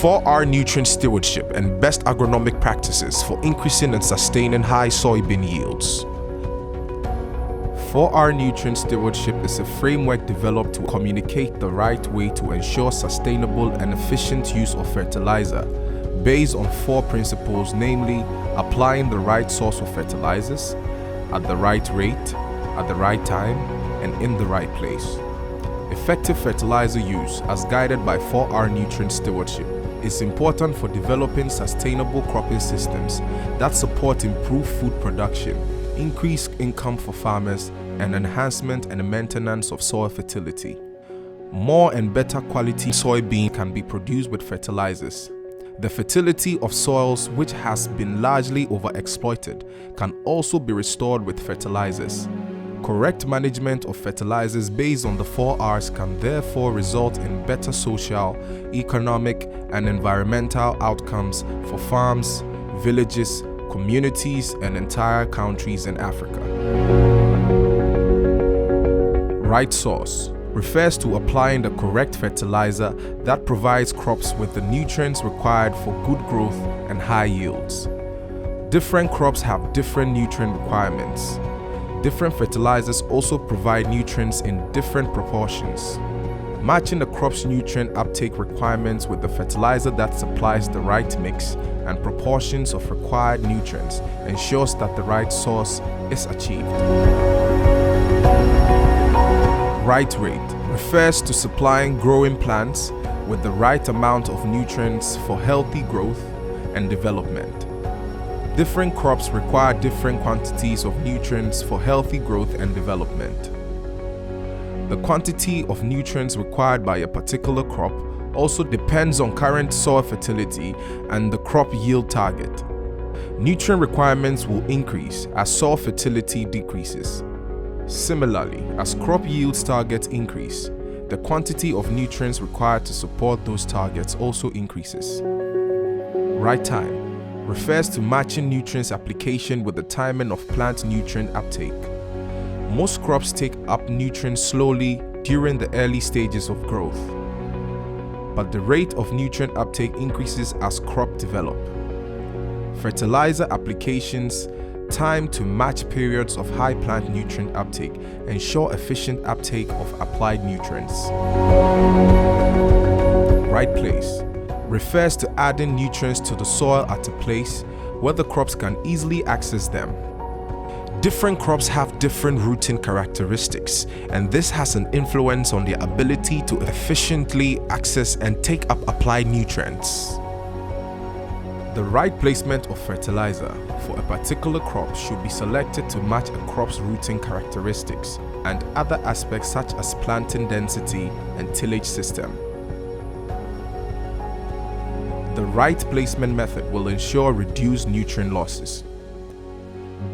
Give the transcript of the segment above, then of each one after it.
4R nutrient stewardship and best agronomic practices for increasing and sustaining high soybean yields. 4R nutrient stewardship is a framework developed to communicate the right way to ensure sustainable and efficient use of fertilizer, based on 4 principles, namely applying the right source of fertilizers, at the right rate, at the right time, and in the right place. Effective fertilizer use, as guided by 4R nutrient stewardship, is important for developing sustainable cropping systems that support improved food production, increased income for farmers, and enhancement and maintenance of soil fertility. More and better quality soybean can be produced with fertilizers. The fertility of soils, which has been largely overexploited, can also be restored with fertilizers. Correct management of fertilizers based on the 4Rs can therefore result in better social, economic, and environmental outcomes for farms, villages, communities, and entire countries in Africa. Right source refers to applying the correct fertilizer that provides crops with the nutrients required for good growth and high yields. Different crops have different nutrient requirements. Different fertilizers also provide nutrients in different proportions. Matching the crop's nutrient uptake requirements with the fertilizer that supplies the right mix and proportions of required nutrients ensures that the right source is achieved. Right rate refers to supplying growing plants with the right amount of nutrients for healthy growth and development. Different crops require different quantities of nutrients for healthy growth and development. The quantity of nutrients required by a particular crop also depends on current soil fertility and the crop yield target. Nutrient requirements will increase as soil fertility decreases. Similarly, as crop yields targets increase, the quantity of nutrients required to support those targets also increases. Right time refers to matching nutrients application with the timing of plant nutrient uptake. Most crops take up nutrients slowly during the early stages of growth, but the rate of nutrient uptake increases as crop develop. Fertilizer applications time to match periods of high plant nutrient uptake ensure efficient uptake of applied nutrients. Right place refers to adding nutrients to the soil at a place where the crops can easily access them. Different crops have different rooting characteristics, and this has an influence on their ability to efficiently access and take up applied nutrients. The right placement of fertilizer for a particular crop should be selected to match a crop's rooting characteristics and other aspects such as planting density and tillage system. The right placement method will ensure reduced nutrient losses.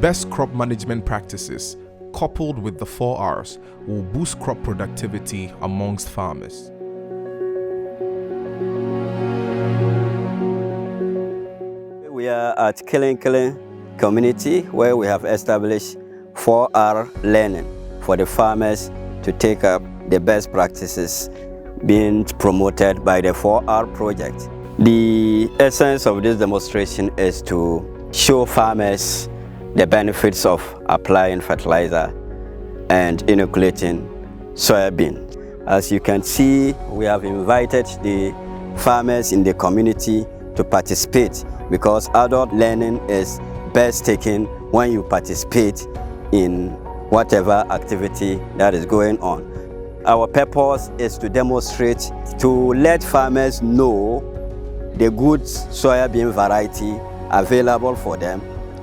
Best crop management practices, coupled with the 4Rs, will boost crop productivity amongst farmers. We are at Killing community where we have established 4R learning for the farmers to take up the best practices being promoted by the 4R project. The essence of this demonstration is to show farmers the benefits of applying fertilizer and inoculating soybean. As you can see, we have invited the farmers in the community to participate because adult learning is best taken when you participate in whatever activity that is going on. Our purpose is to demonstrate, to let farmers know the good soybean variety available for them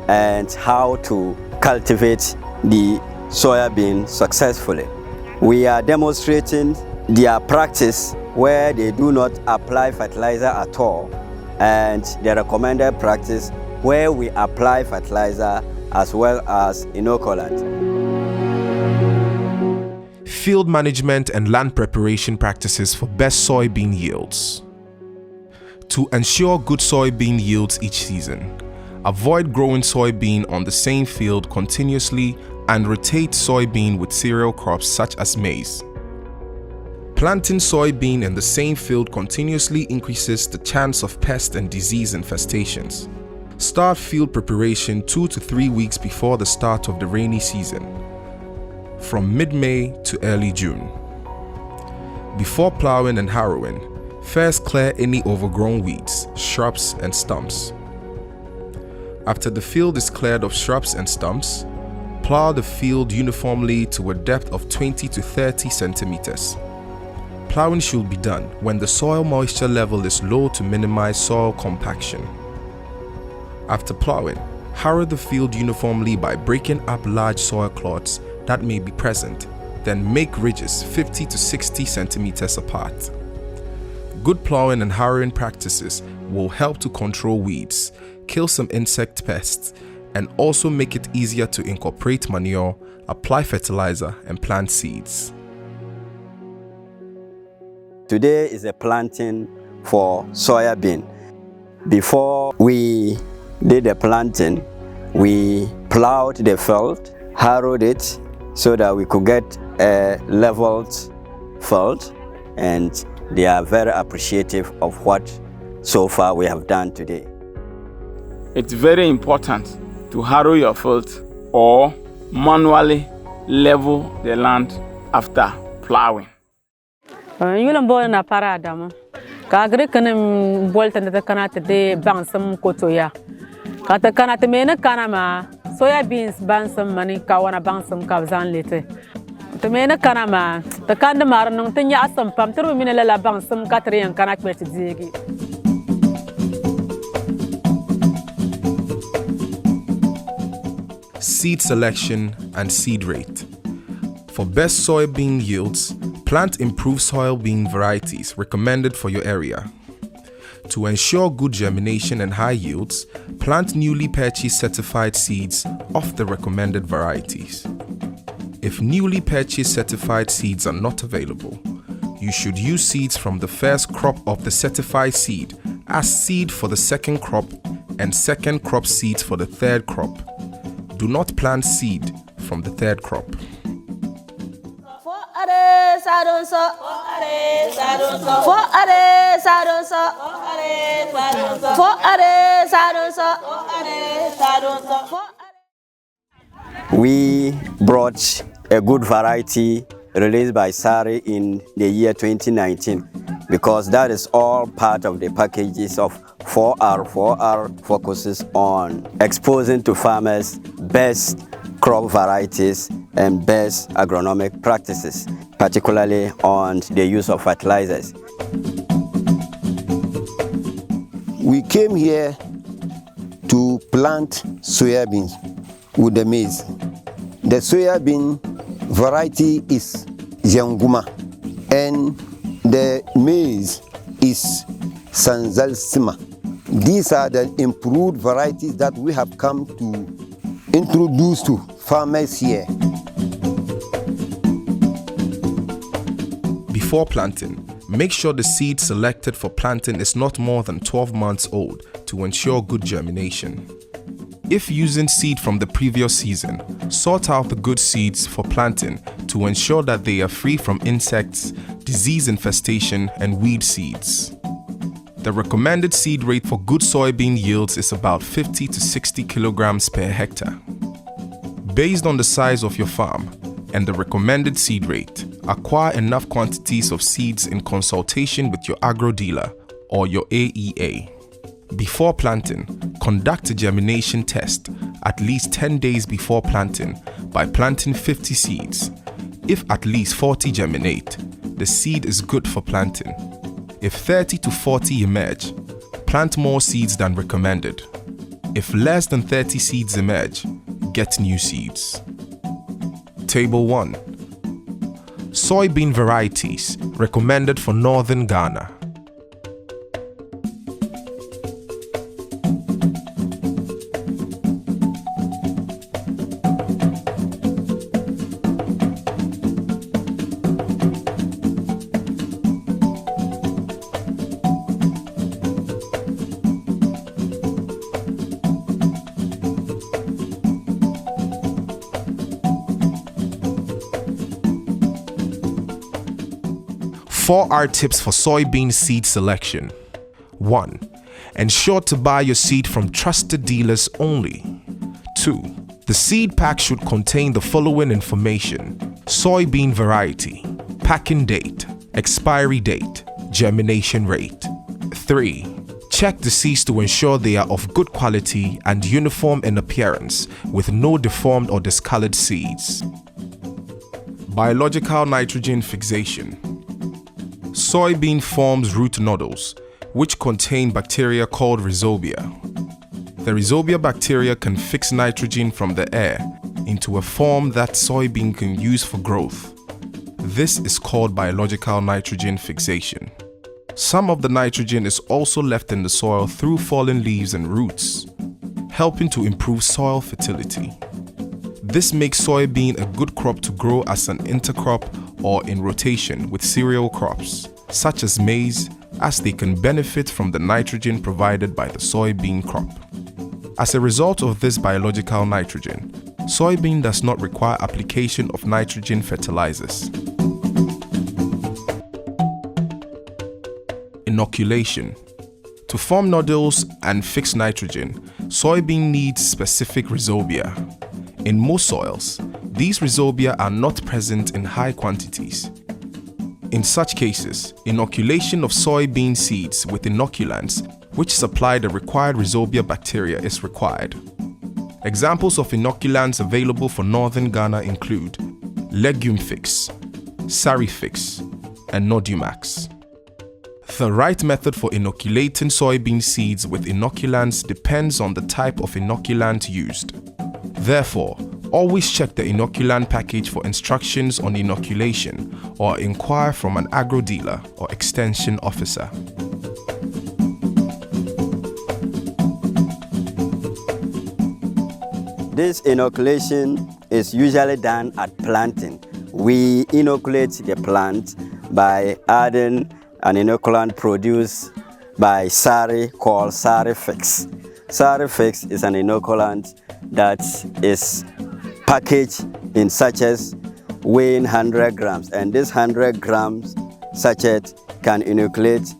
and how to cultivate the soybean successfully. We are demonstrating their practice where they do not apply fertilizer at all, and the recommended practice where we apply fertilizer as well as inoculant. Field management and land preparation practices for best soybean yields. To ensure good soybean yields each season, avoid growing soybean on the same field continuously and rotate soybean with cereal crops such as maize. Planting soybean in the same field continuously increases the chance of pest and disease infestations. Start field preparation 2 to 3 weeks before the start of the rainy season, from mid-May to early June. Before plowing and harrowing, first clear any overgrown weeds, shrubs and stumps. After the field is cleared of shrubs and stumps, plow the field uniformly to a depth of 20 to 30 centimeters. Plowing should be done when the soil moisture level is low to minimize soil compaction. After plowing, harrow the field uniformly by breaking up large soil clods that may be present, then make ridges 50 to 60 centimeters apart. Good plowing and harrowing practices will help to control weeds, kill some insect pests, and also make it easier to incorporate manure, apply fertilizer, and plant seeds. Today is a planting for soybean. Before we did the planting, we plowed the field, harrowed it so that we could get a leveled field, and they are very appreciative of what so far we have done today. It's very important to harrow your field or manually level the land after plowing. Yulam boy na parada mo. Kagre kanem bolta na kanata de bangsam kotoya. Kata kanata mena kanama soya beans bansam mani kawana bangsam kabzan lete. To mena kanama ta kanda marnung tanya asam pam turu minela la bangsam katriyan kanak beti zigi. Seed selection and seed rate. For best soybean yields, plant improved soybean varieties recommended for your area. To ensure good germination and high yields, plant newly purchased certified seeds of the recommended varieties. If newly purchased certified seeds are not available, you should use seeds from the first crop of the certified seed as seed for the second crop and second crop seeds for the third crop. Do not plant seed from the third crop. We brought a good variety released by SARI in the year 2019 because that is all part of the packages of 4R. 4R focuses on exposing to farmers best crop varieties and best agronomic practices, particularly on the use of fertilizers. We came here to plant soybeans with the maize. The soybean variety is Janguma and the maize is Sanzalsima. These are the improved varieties that we have come to introduce to farmers here. Before planting, make sure the seed selected for planting is not more than 12 months old to ensure good germination. If using seed from the previous season, sort out the good seeds for planting to ensure that they are free from insects, disease infestation, and weed seeds. The recommended seed rate for good soybean yields is about 50 to 60 kilograms per hectare. Based on the size of your farm and the recommended seed rate, acquire enough quantities of seeds in consultation with your agro dealer or your AEA. Before planting, conduct a germination test at least 10 days before planting by planting 50 seeds. If at least 40 germinate, the seed is good for planting. If 30 to 40 emerge, plant more seeds than recommended. If less than 30 seeds emerge, get new seeds. Table 1. Soybean varieties recommended for northern Ghana. 4R tips for soybean seed selection. 1. Ensure to buy your seed from trusted dealers only. 2. The seed pack should contain the following information: soybean variety, packing date, expiry date, germination rate. 3. Check the seeds to ensure they are of good quality and uniform in appearance, with no deformed or discolored seeds. Biological nitrogen fixation. Soybean forms root nodules, which contain bacteria called rhizobia. The rhizobia bacteria can fix nitrogen from the air into a form that soybean can use for growth. This is called biological nitrogen fixation. Some of the nitrogen is also left in the soil through fallen leaves and roots, helping to improve soil fertility. This makes soybean a good crop to grow as an intercrop or in rotation with cereal crops, such as maize, as they can benefit from the nitrogen provided by the soybean crop. As a result of this biological nitrogen, soybean does not require application of nitrogen fertilizers. Inoculation. To form nodules and fix nitrogen, soybean needs specific rhizobia. In most soils, these rhizobia are not present in high quantities. In such cases, inoculation of soybean seeds with inoculants which supply the required rhizobia bacteria is required. Examples of inoculants available for northern Ghana include Legume Fix, Sari Fix, and Nodumax. The right method for inoculating soybean seeds with inoculants depends on the type of inoculant used. Therefore, always check the inoculant package for instructions on inoculation or inquire from an agro dealer or extension officer. This inoculation is usually done at planting. We inoculate the plant by adding an inoculant produced by SARI called SARI Fix. SARI Fix is an inoculant that is packaged in sachets weighing 100 grams, and this 100 grams sachet can inoculate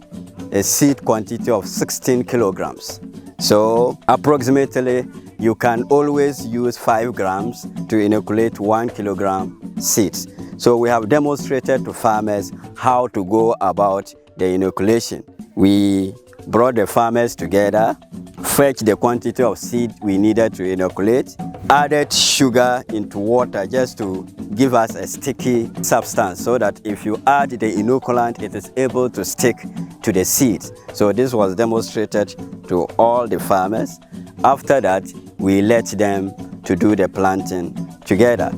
a seed quantity of 16 kilograms. So approximately you can always use 5 grams to inoculate 1 kilogram seeds. So we have demonstrated to farmers how to go about the inoculation. We brought the farmers together, fetched the quantity of seed we needed to inoculate, added sugar into water just to give us a sticky substance so that if you add the inoculant, it is able to stick to the seeds. So this was demonstrated to all the farmers. After that, we let them to do the planting together.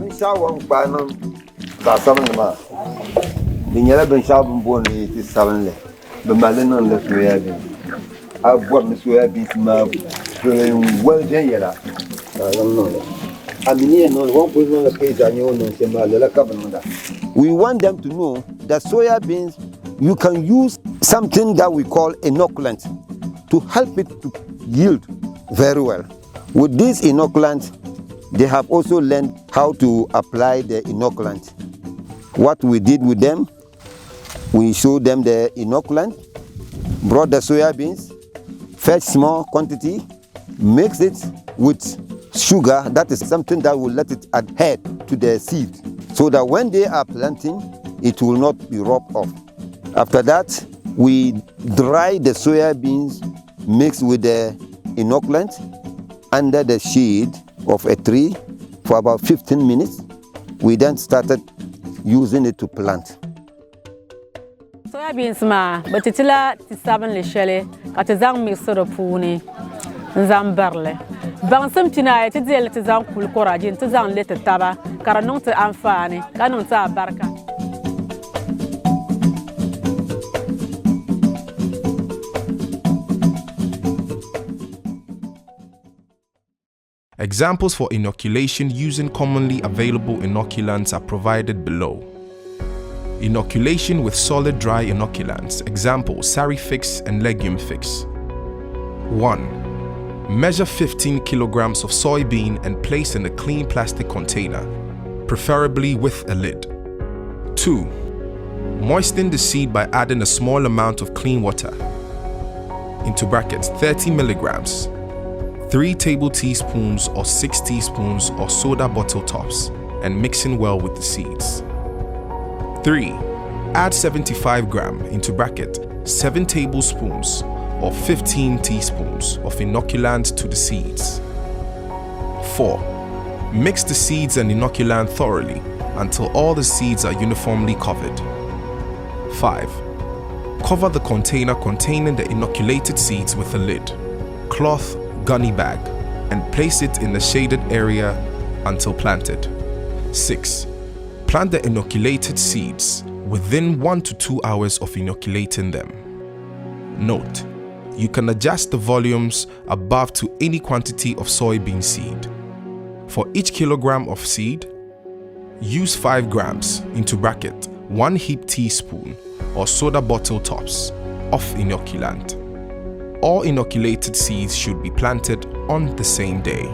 We want them to know that soya beans, you can use something that we call inoculant to help it to yield very well. With this inoculant, they have also learned how to apply the inoculant. What we did with them, we showed them the inoculant, brought the soya beans, fetch small quantity, mix it with sugar. That is something that will let it adhere to the seed, so that when they are planting, it will not be rubbed off. After that, we dry the soya beans mixed with the inoculant under the shade of a tree for about 15 minutes. We then started using it to plant. Soya beans ma batitila tisaban le shele katazang mixoro puni nzamberle bansam tina ti del tizang kul korajin tizang le taba karanong te amfani kanong ta barka. Examples for inoculation using commonly available inoculants are provided below. Inoculation with solid dry inoculants, example Sari Fix and Legume Fix. 1. Measure 15 kilograms of soybean and place in a clean plastic container, preferably with a lid. 2. Moisten the seed by adding a small amount of clean water, into brackets 30 milligrams, 3 table teaspoons or 6 teaspoons of soda bottle tops, and mixing well with the seeds. 3. Add 75 gram into bracket 7 tablespoons or 15 teaspoons of inoculant to the seeds. 4. Mix the seeds and inoculant thoroughly until all the seeds are uniformly covered. 5. Cover the container containing the inoculated seeds with a lid, cloth, gunny bag, and place it in the shaded area until planted. 6. Plant the inoculated seeds within 1 to 2 hours of inoculating them. Note: you can adjust the volumes above to any quantity of soybean seed. For each kilogram of seed, use 5 grams into bracket 1 heaped teaspoon or soda bottle tops of inoculant. All inoculated seeds should be planted on the same day.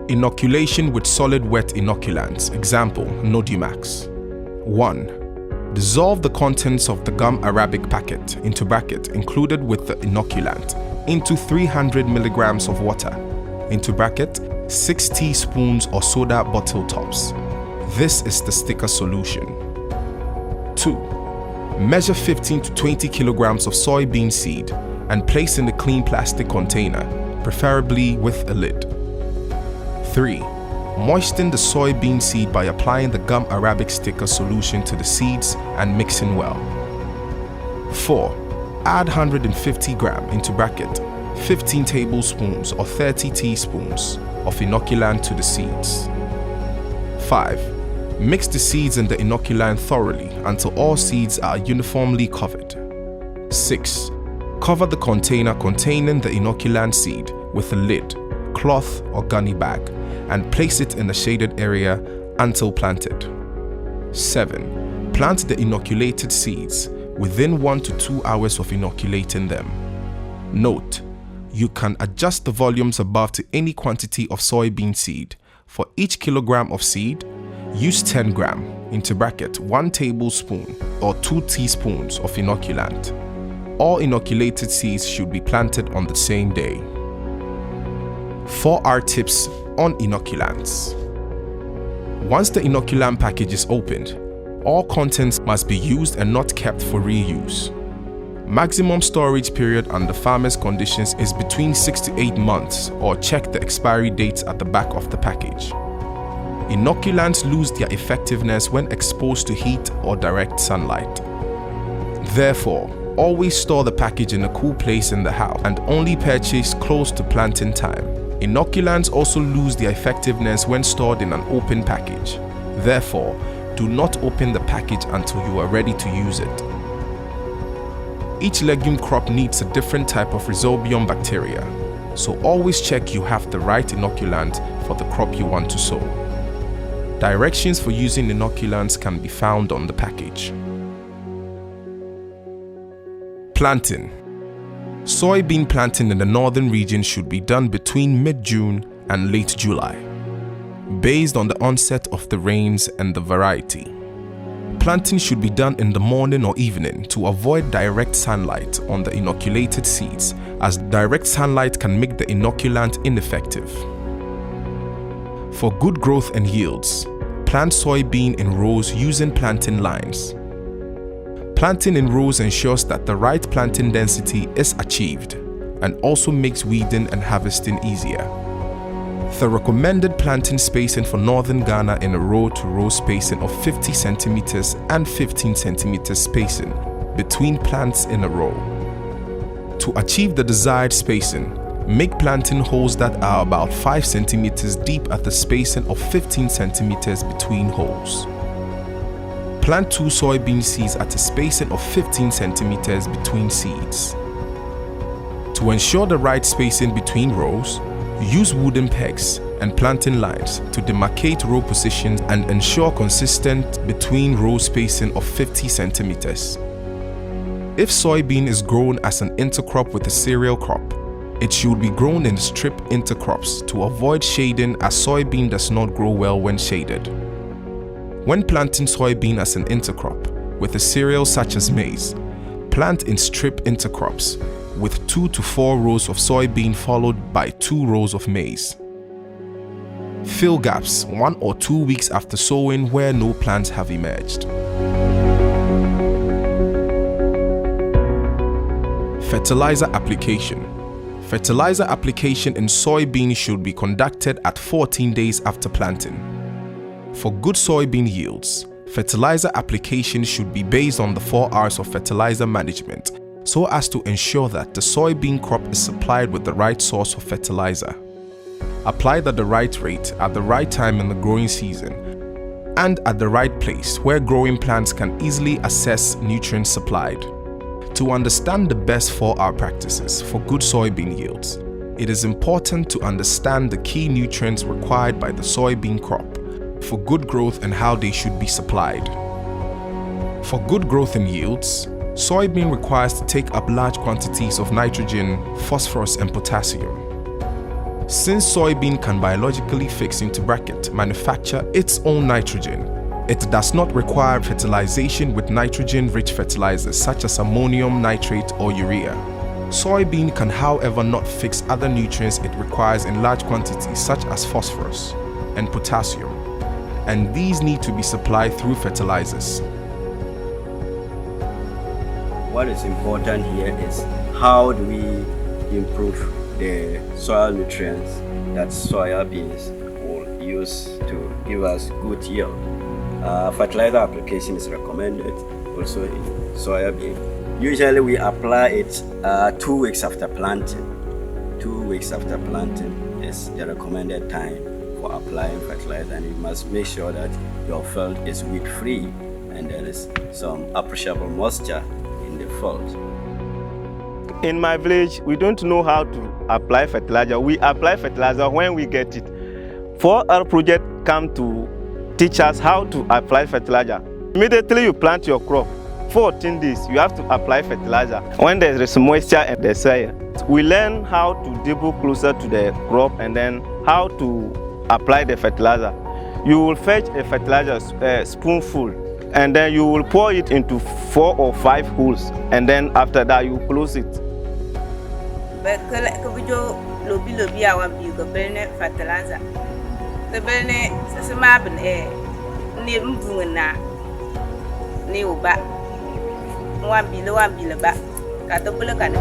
Inoculation with solid wet inoculants, example, Nodimax. 1. Dissolve the contents of the gum arabic packet into bracket included with the inoculant into 300 milligrams of water into bracket 6 teaspoons or soda bottle tops. This is the sticker solution. 2. Measure 15 to 20 kilograms of soybean seed and place in a clean plastic container, preferably with a lid. 3. Moisten the soybean seed by applying the gum arabic sticker solution to the seeds and mixing well. 4. Add 150 gram into bracket 15 tablespoons or 30 teaspoons of inoculant to the seeds. 5. Mix the seeds and the inoculant thoroughly until all seeds are uniformly covered. 6. Cover the container containing the inoculant seed with a lid, cloth or gunny bag, and place it in a shaded area until planted. 7. Plant the inoculated seeds within 1 to 2 hours of inoculating them. Note: you can adjust the volumes above to any quantity of soybean seed. For each kilogram of seed, use 10 gram into bracket 1 tablespoon or 2 teaspoons of inoculant. All inoculated seeds should be planted on the same day. 4R tips on inoculants. Once the inoculant package is opened, all contents must be used and not kept for reuse. Maximum storage period under farmers' conditions is between 6 to 8 months, or check the expiry dates at the back of the package. Inoculants lose their effectiveness when exposed to heat or direct sunlight. Therefore, always store the package in a cool place in the house and only purchase close to planting time. Inoculants also lose their effectiveness when stored in an open package. Therefore, do not open the package until you are ready to use it. Each legume crop needs a different type of rhizobium bacteria, so always check you have the right inoculant for the crop you want to sow. Directions for using inoculants can be found on the package. Planting. Soybean planting in the northern region should be done between mid-June and late July, based on the onset of the rains and the variety. Planting should be done in the morning or evening to avoid direct sunlight on the inoculated seeds, as direct sunlight can make the inoculant ineffective. For good growth and yields, plant soybean in rows using planting lines. Planting in rows ensures that the right planting density is achieved and also makes weeding and harvesting easier. The recommended planting spacing for northern Ghana in a row-to-row spacing of 50 centimeters and 15 centimeters spacing between plants in a row. To achieve the desired spacing, make planting holes that are about 5 centimeters deep at the spacing of 15 centimeters between holes. Plant 2 soybean seeds at a spacing of 15 centimeters between seeds. To ensure the right spacing between rows, use wooden pegs and planting lines to demarcate row positions and ensure consistent between row spacing of 50 centimeters. If soybean is grown as an intercrop with a cereal crop, it should be grown in strip intercrops to avoid shading, as soybean does not grow well when shaded. When planting soybean as an intercrop with a cereal such as maize, plant in strip intercrops with 2 to 4 rows of soybean followed by 2 rows of maize. Fill gaps 1 or 2 weeks after sowing where no plants have emerged. Fertilizer application. Fertilizer application in soybean should be conducted at 14 days after planting. For good soybean yields, fertilizer application should be based on the 4 R's of fertilizer management so as to ensure that the soybean crop is supplied with the right source of fertilizer, applied at the right rate at the right time in the growing season, and at the right place where growing plants can easily assess nutrients supplied. To understand the best 4R practices for good soybean yields, it is important to understand the key nutrients required by the soybean crop for good growth and how they should be supplied. For good growth and yields, soybean requires to take up large quantities of nitrogen, phosphorus, and potassium. Since soybean can biologically fix into bracket manufacture its own nitrogen, it does not require fertilization with nitrogen-rich fertilizers such as ammonium nitrate or urea. Soybean can however not fix other nutrients it requires in large quantities such as phosphorus and potassium, and these need to be supplied through fertilizers. What is important here is how do we improve the soil nutrients that soya beans will use to give us good yield. Fertilizer application is recommended also in soybean. Usually we apply it 2 weeks after planting. 2 weeks after planting is the recommended time for applying fertilizer, and you must make sure that your field is weed free and there is some appreciable moisture in the field. In my village, we don't know how to apply fertilizer. We apply fertilizer when we get it. 4R project come to teach us how to apply fertilizer. Immediately you plant your crop, 14 days, you have to apply fertilizer when there is moisture in the soil. We learn how to dibble closer to the crop and then how to apply the fertilizer. You will fetch a fertilizer spoonful and then you will pour it into 4 or 5 holes, and then after that you close it. Fertilizer. The bene sasmabin ni mvuna ni uba wambile ba katobula kana.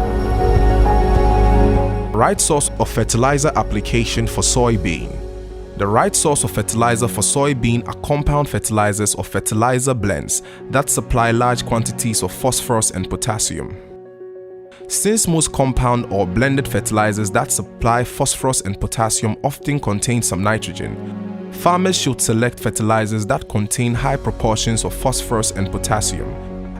Right source of fertilizer application for soybean. The right source of fertilizer for soybean are compound fertilizers or fertilizer blends that supply large quantities of phosphorus and potassium. Since most compound or blended fertilizers that supply phosphorus and potassium often contain some nitrogen, farmers should select fertilizers that contain high proportions of phosphorus and potassium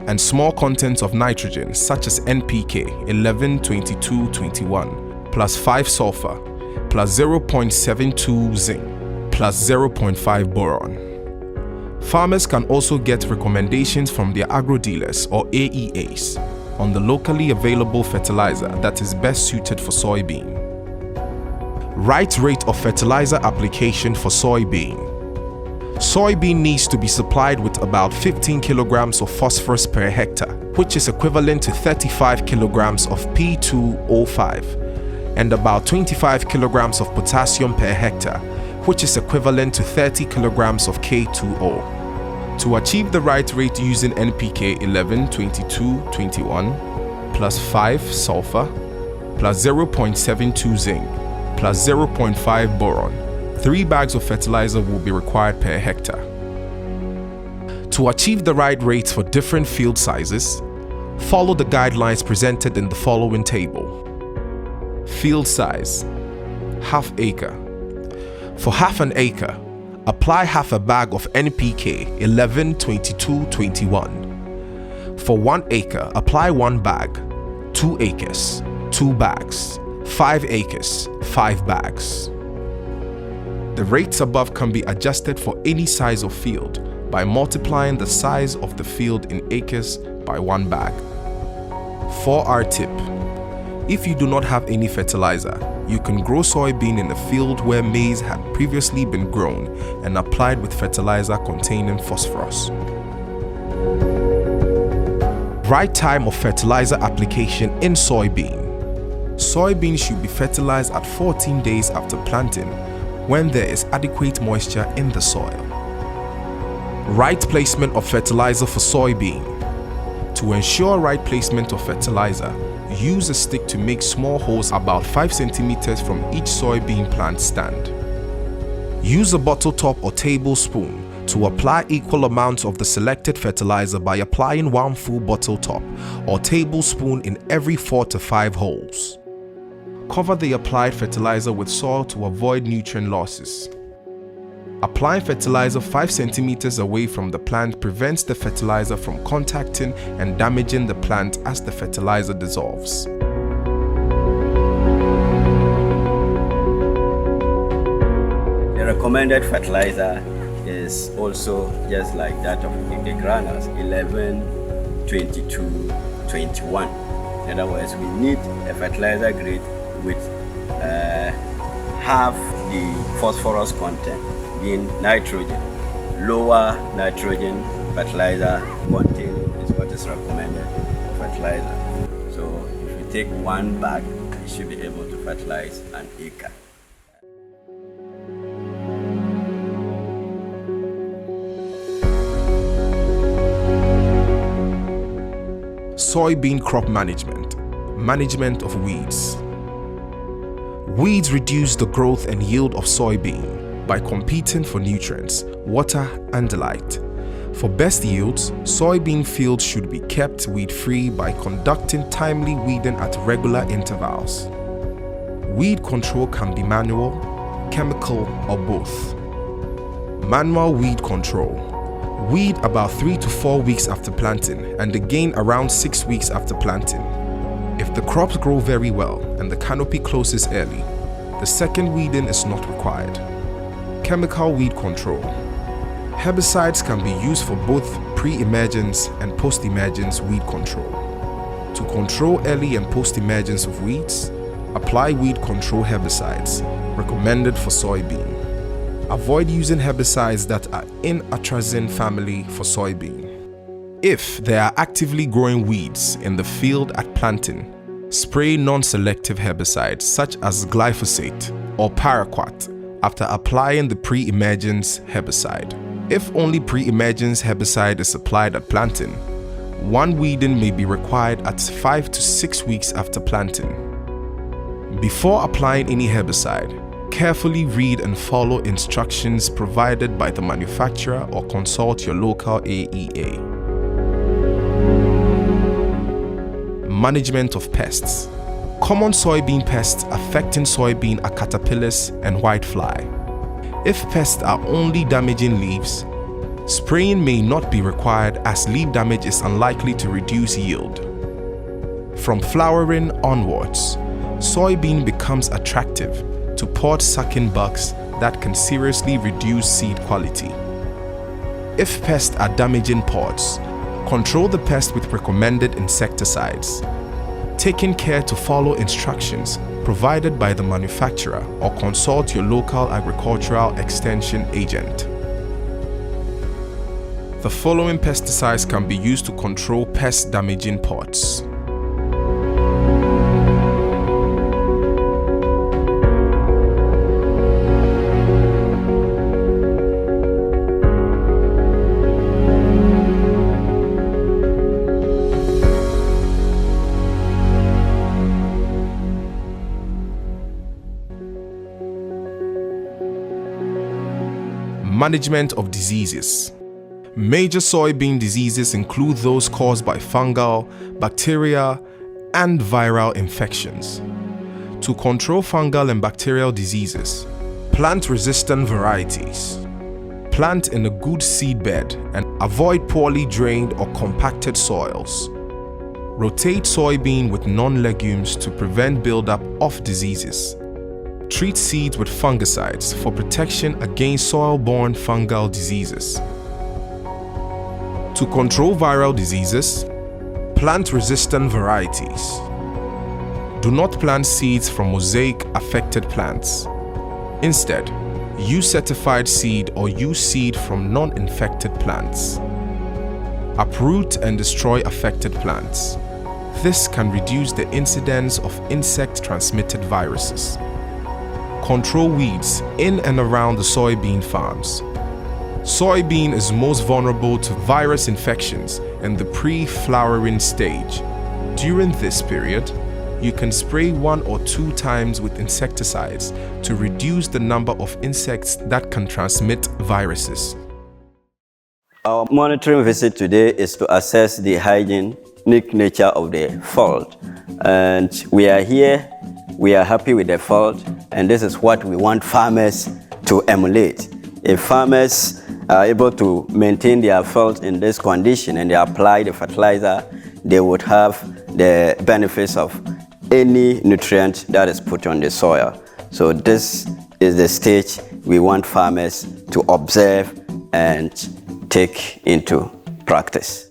and small contents of nitrogen such as NPK 11-22-21 plus 5 sulfur plus 0.72 zinc plus 0.5 boron. Farmers can also get recommendations from their agro dealers or AEAs on the locally available fertilizer that is best suited for soybean. Right rate of fertilizer application for soybean. Soybean needs to be supplied with about 15 kilograms of phosphorus per hectare, which is equivalent to 35 kilograms of P2O5, and about 25 kilograms of potassium per hectare, which is equivalent to 30 kilograms of K2O. To achieve the right rate using NPK 11-22-21 plus 5 sulfur plus 0.72 zinc plus 0.5 boron, 3 bags of fertilizer will be required per hectare. To achieve the right rates for different field sizes, follow the guidelines presented in the following table. Field size, half acre. For half an acre, apply half a bag of NPK 11-22-21. For 1 acre, apply 1 bag. 2 acres, 2 bags. 5 acres, 5 bags. The rates above can be adjusted for any size of field by multiplying the size of the field in acres by 1 bag. 4R tip. If you do not have any fertilizer, you can grow soybean in a field where maize had previously been grown and applied with fertilizer containing phosphorus. Right time of fertilizer application in soybean. Soybean should be fertilized at 14 days after planting when there is adequate moisture in the soil. Right placement of fertilizer for soybean. To ensure right placement of fertilizer, use a stick to make small holes about 5 centimeters from each soybean plant stand. Use a bottle top or tablespoon to apply equal amounts of the selected fertilizer by applying 1 full bottle top or tablespoon in every 4 to 5 holes. Cover the applied fertilizer with soil to avoid nutrient losses. Applying fertilizer 5 centimeters away from the plant prevents the fertilizer from contacting and damaging the plant as the fertilizer dissolves. The recommended fertilizer is also just like that of the granules, 11, 22, 21. In other words, we need a fertilizer grade with half the phosphorus content, being nitrogen. Lower nitrogen fertilizer content is what is recommended for fertilizer. So if you take 1 bag, you should be able to fertilize an acre. Soybean crop management. Management of weeds. Weeds reduce the growth and yield of soybean by competing for nutrients, water, and light. For best yields, soybean fields should be kept weed-free by conducting timely weeding at regular intervals. Weed control can be manual, chemical, or both. Manual weed control. Weed about 3 to 4 weeks after planting and again around 6 weeks after planting. If the crops grow very well and the canopy closes early, the second weeding is not required. Chemical weed control. Herbicides can be used for both pre-emergence and post-emergence weed control. To control early and post-emergence of weeds, apply weed control herbicides recommended for soybean. Avoid using herbicides that are in atrazine family for soybean. If there are actively growing weeds in the field at planting, spray non-selective herbicides such as glyphosate or paraquat after applying the pre-emergence herbicide. If only pre-emergence herbicide is applied at planting, 1 weeding may be required at 5 to 6 weeks after planting. Before applying any herbicide, carefully read and follow instructions provided by the manufacturer or consult your local AEA. Management of pests. Common soybean pests affecting soybean are caterpillars and whitefly. If pests are only damaging leaves, spraying may not be required as leaf damage is unlikely to reduce yield. From flowering onwards, soybean becomes attractive to pod-sucking bugs that can seriously reduce seed quality. If pests are damaging pods, control the pest with recommended insecticides, taking care to follow instructions provided by the manufacturer or consult your local agricultural extension agent. The following pesticides can be used to control pest-damaging pods. Management of diseases. Major soybean diseases include those caused by fungal, bacteria, and viral infections. To control fungal and bacterial diseases, plant resistant varieties. Plant in a good seed bed and avoid poorly drained or compacted soils. Rotate soybean with non-legumes to prevent buildup of diseases. Treat seeds with fungicides for protection against soil-borne fungal diseases. To control viral diseases, plant resistant varieties. Do not plant seeds from mosaic-affected plants. Instead, use certified seed or use seed from non-infected plants. Uproot and destroy affected plants. This can reduce the incidence of insect-transmitted viruses. Control weeds in and around the soybean farms. Soybean is most vulnerable to virus infections in the pre-flowering stage. During this period, you can spray 1 or 2 times with insecticides to reduce the number of insects that can transmit viruses. Our monitoring visit today is to assess the hygienic nature of the field. And we are here, we are happy with the field, and this is what we want farmers to emulate. If farmers are able to maintain their field in this condition and they apply the fertilizer, they would have the benefits of any nutrient that is put on the soil. So this is the stage we want farmers to observe and take into practice.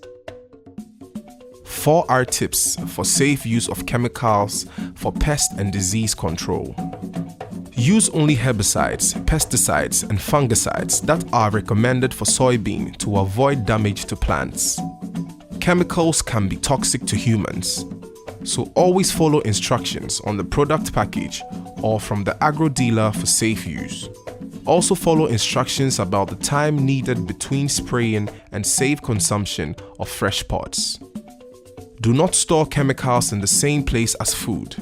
4R tips for safe use of chemicals for pest and disease control. Use only herbicides, pesticides, and fungicides that are recommended for soybean to avoid damage to plants. Chemicals can be toxic to humans, so always follow instructions on the product package or from the agro dealer for safe use. Also follow instructions about the time needed between spraying and safe consumption of fresh pods. Do not store chemicals in the same place as food.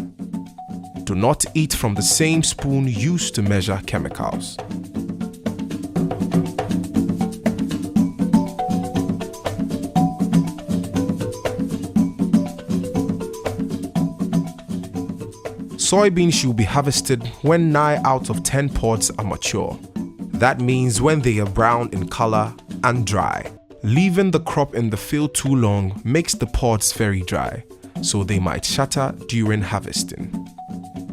Do not eat from the same spoon used to measure chemicals. Soybeans should be harvested when 9 out of 10 pods are mature. That means when they are brown in color and dry. Leaving the crop in the field too long makes the pods very dry, so they might shatter during harvesting.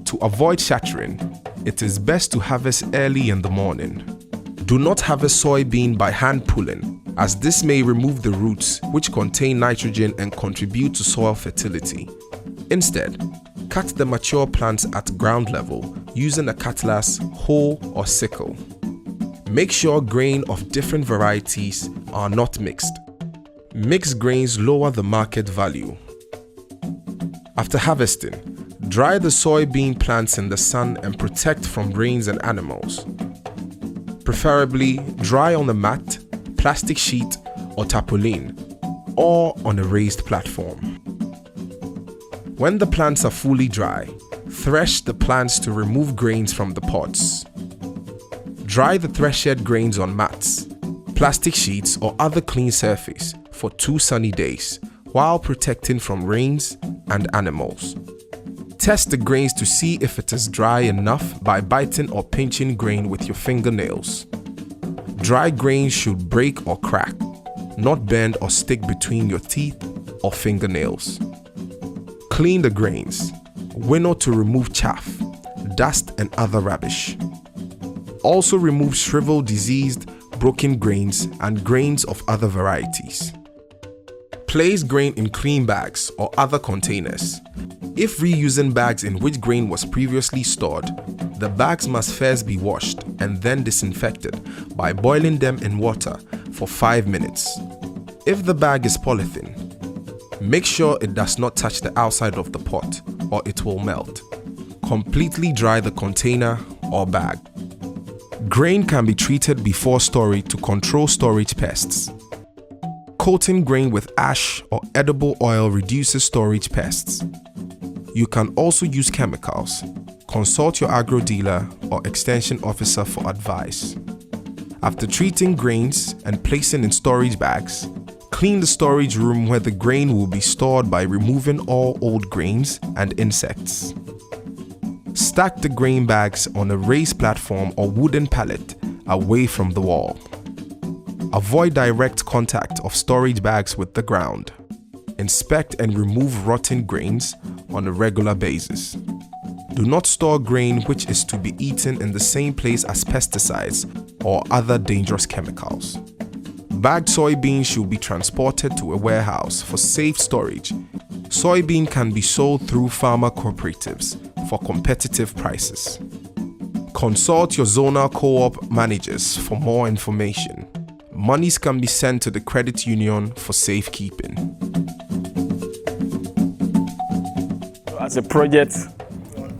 To avoid shattering, it is best to harvest early in the morning. Do not harvest soybean by hand pulling, as this may remove the roots which contain nitrogen and contribute to soil fertility. Instead, cut the mature plants at ground level using a cutlass, hoe, or sickle. Make sure grain of different varieties are not mixed. Mixed grains lower the market value. After harvesting, dry the soybean plants in the sun and protect from rains and animals. Preferably dry on a mat, plastic sheet, or tarpaulin, or on a raised platform. When the plants are fully dry, thresh the plants to remove grains from the pods. Dry the threshed grains on mats, plastic sheets, or other clean surface for 2 sunny days while protecting from rains and animals. Test the grains to see if it is dry enough by biting or pinching grain with your fingernails. Dry grains should break or crack, not bend or stick between your teeth or fingernails. Clean the grains. Winnow to remove chaff, dust, and other rubbish. Also remove shriveled, diseased, broken grains and grains of other varieties. Place grain in clean bags or other containers. If reusing bags in which grain was previously stored, the bags must first be washed and then disinfected by boiling them in water for 5 minutes. If the bag is polythene, make sure it does not touch the outside of the pot or it will melt. Completely dry the container or bag. Grain can be treated before storage to control storage pests. Coating grain with ash or edible oil reduces storage pests. You can also use chemicals. Consult your agro dealer or extension officer for advice. After treating grains and placing in storage bags, clean the storage room where the grain will be stored by removing all old grains and insects. Stack the grain bags on a raised platform or wooden pallet away from the wall. Avoid direct contact of storage bags with the ground. Inspect and remove rotten grains on a regular basis. Do not store grain which is to be eaten in the same place as pesticides or other dangerous chemicals. Bagged soybeans should be transported to a warehouse for safe storage soybean can be sold through farmer cooperatives for competitive prices. Consult your zonal co-op managers for more information. Monies can be sent to the credit union for safekeeping. As a project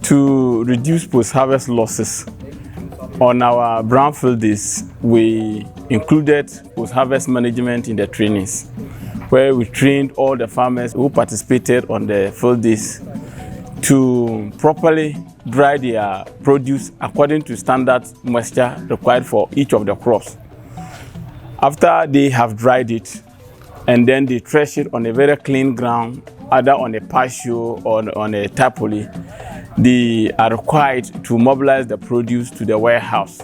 to reduce post-harvest losses on our brownfield days, we included post-harvest management in the trainings, where we trained all the farmers who participated on the field days to properly dry their produce according to standard moisture required for each of the crops. After they have dried it, and then they thresh it on a very clean ground, either on a patio or on a tapoli, they are required to mobilize the produce to the warehouse